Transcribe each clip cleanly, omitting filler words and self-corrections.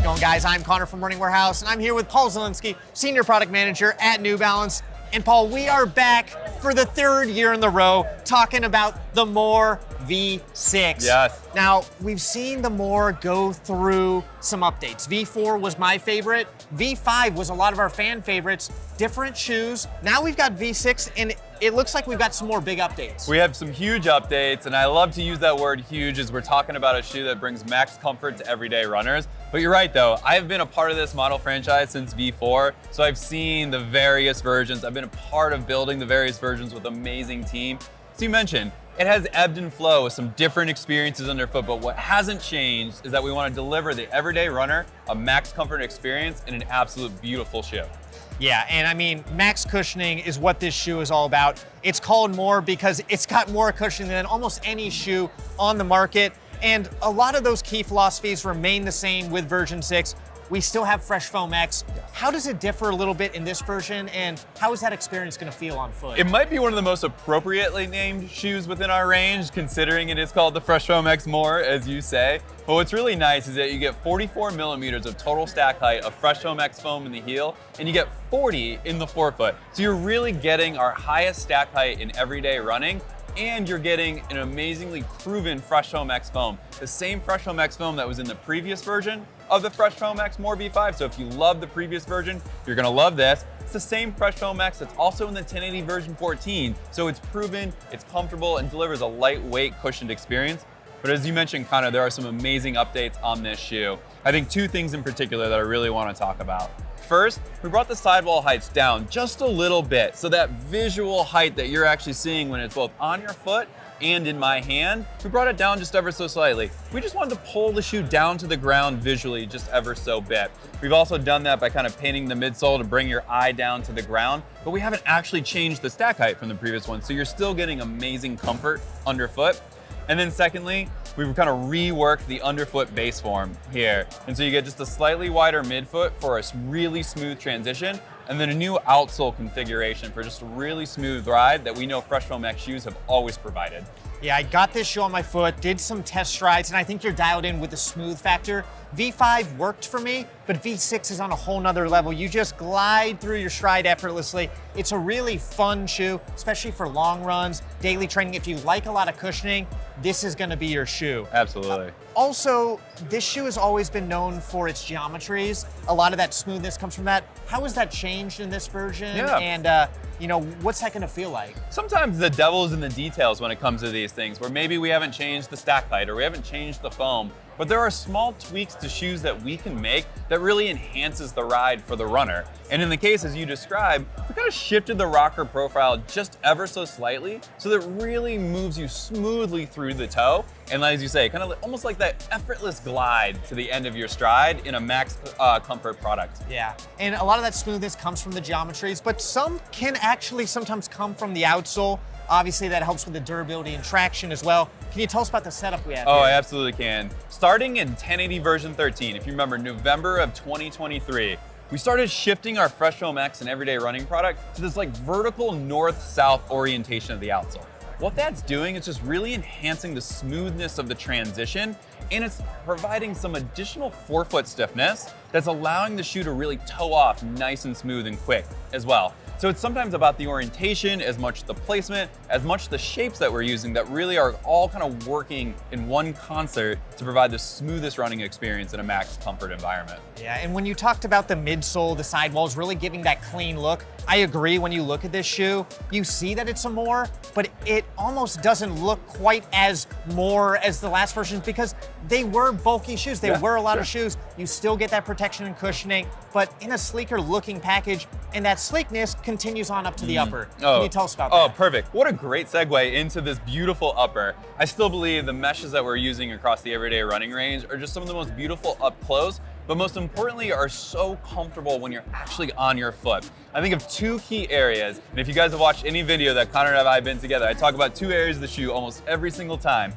going, guys? I'm Connor from Running Warehouse, and I'm here with Paul Zielinski, Senior Product Manager at New Balance. And Paul, we are back for the third year in a row talking about the More V6. Yes. Now, we've seen the More go through some updates. V4 was my favorite. V5 was a lot of our fan favorites. Different shoes. Now we've got V6, and it looks like we've got some more big updates. We have some huge updates, and I love to use that word huge as we're talking about a shoe that brings max comfort to everyday runners. But you're right though, I've been a part of this model franchise since V4, so I've seen the various versions. I've been a part of building the various versions with an amazing team. So you mentioned, it has ebbed and flow with some different experiences underfoot, but what hasn't changed is that we want to deliver the everyday runner a max comfort experience in an absolute beautiful shoe. Yeah, and I mean, max cushioning is what this shoe is all about. It's called More because it's got more cushioning than almost any shoe on the market. And a lot of those key philosophies remain the same with version 6. We still have Fresh Foam X. How does it differ a little bit in this version, and how is that experience going to feel on foot? It might be one of the most appropriately named shoes within our range, considering it is called the Fresh Foam X More, as you say. But what's really nice is that you get 44 millimeters of total stack height of Fresh Foam X foam in the heel, and you get 40 in the forefoot. So you're really getting our highest stack height in everyday running, and you're getting an amazingly proven Fresh Foam X foam. The same Fresh Foam X foam that was in the previous version of the Fresh Foam X More V5. So if you love the previous version, you're gonna love this. It's the same Fresh Foam X that's also in the 1080 version 14. So it's proven, it's comfortable, and delivers a lightweight cushioned experience. But as you mentioned, Connor, there are some amazing updates on this shoe. I think two things in particular that I really wanna talk about. First, we brought the sidewall heights down just a little bit, so that visual height that you're actually seeing when it's both on your foot and in my hand, we brought it down just ever so slightly. We just wanted to pull the shoe down to the ground visually just ever so bit. We've also done that by kind of painting the midsole to bring your eye down to the ground, but we haven't actually changed the stack height from the previous one, so you're still getting amazing comfort underfoot. And then secondly, we've kind of reworked the underfoot base form here. And so you get just a slightly wider midfoot for a really smooth transition, and then a new outsole configuration for just a really smooth ride that we know Fresh Foam X shoes have always provided. Yeah, I got this shoe on my foot, did some test strides, and I think you're dialed in with the smooth factor. V5 worked for me, but V6 is on a whole nother level. You just glide through your stride effortlessly. It's a really fun shoe, especially for long runs, daily training. If you like a lot of cushioning, this is gonna be your shoe. Absolutely. Also, this shoe has always been known for its geometries. A lot of that smoothness comes from that. How has that changed in this version? Yeah. And you know, what's that gonna feel like? Sometimes the devil's in the details when it comes to these things, where maybe we haven't changed the stack height or we haven't changed the foam, but there are small tweaks to shoes that we can make that really enhances the ride for the runner. And in the case as you described, we kind of shifted the rocker profile just ever so slightly so that it really moves you smoothly through the toe. And as you say, kind of almost like that effortless glide to the end of your stride in a max comfort product. Yeah, and a lot of that smoothness comes from the geometries, but some can actually sometimes come from the outsole. Obviously, that helps with the durability and traction as well. Can you tell us about the setup we have Oh, here? I absolutely can. Starting in 1080 version 13, if you remember, November of 2023, we started shifting our Fresh Foam X and everyday running product to this like vertical north-south orientation of the outsole. What that's doing is just really enhancing the smoothness of the transition, and it's providing some additional forefoot stiffness that's allowing the shoe to really toe off nice and smooth and quick as well. So it's sometimes about the orientation, as much the placement, as much the shapes that we're using that really are all kind of working in one concert to provide the smoothest running experience in a max comfort environment. Yeah, and when you talked about the midsole, the sidewalls really giving that clean look, I agree. When you look at this shoe, you see that it's a More, but it almost doesn't look quite as More as the last versions because they were bulky shoes. They were a lot of shoes. You still get that protection and cushioning, but in a sleeker looking package, and that sleekness continues on up to the upper. Can you tell us about that? Oh, perfect. What a great segue into this beautiful upper. I still believe the meshes that we're using across the everyday running range are just some of the most beautiful up close, but most importantly are so comfortable when you're actually on your foot. I think of two key areas, and if you guys have watched any video that Connor and I have been together, I talk about two areas of the shoe almost every single time.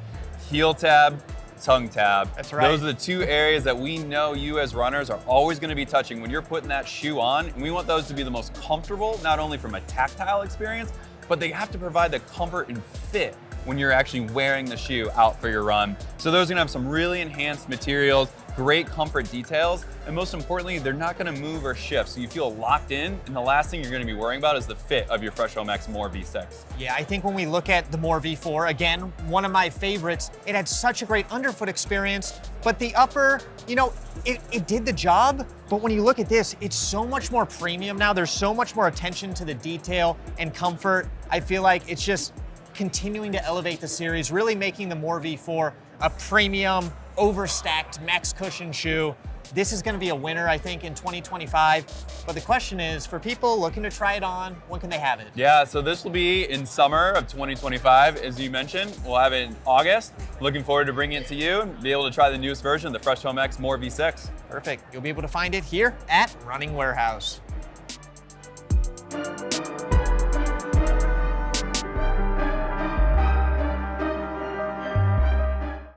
Heel tab, tongue tab. That's right. Those are the two areas that we know you as runners are always going to be touching when you're putting that shoe on, and we want those to be the most comfortable, not only from a tactile experience, but they have to provide the comfort and fit when you're actually wearing the shoe out for your run. So those are gonna have some really enhanced materials. great comfort details, and most importantly, they're not gonna move or shift, so you feel locked in, and the last thing you're gonna be worrying about is the fit of your Fresh Home X More V6. Yeah, I think when we look at the More V4, again, one of my favorites, it had such a great underfoot experience, but the upper, you know, it did the job, but when you look at this, it's so much more premium now. There's so much more attention to the detail and comfort. I feel like it's just continuing to elevate the series, really making the More V4 a premium, overstacked max cushion shoe. This is gonna be a winner, I think, in 2025. But the question is, for people looking to try it on, when can they have it? Yeah, so this will be in summer of 2025. As you mentioned, we'll have it in August. Looking forward to bringing it to you and be able to try the newest version of the Fresh Home X More V6. Perfect. You'll be able to find it here at Running Warehouse.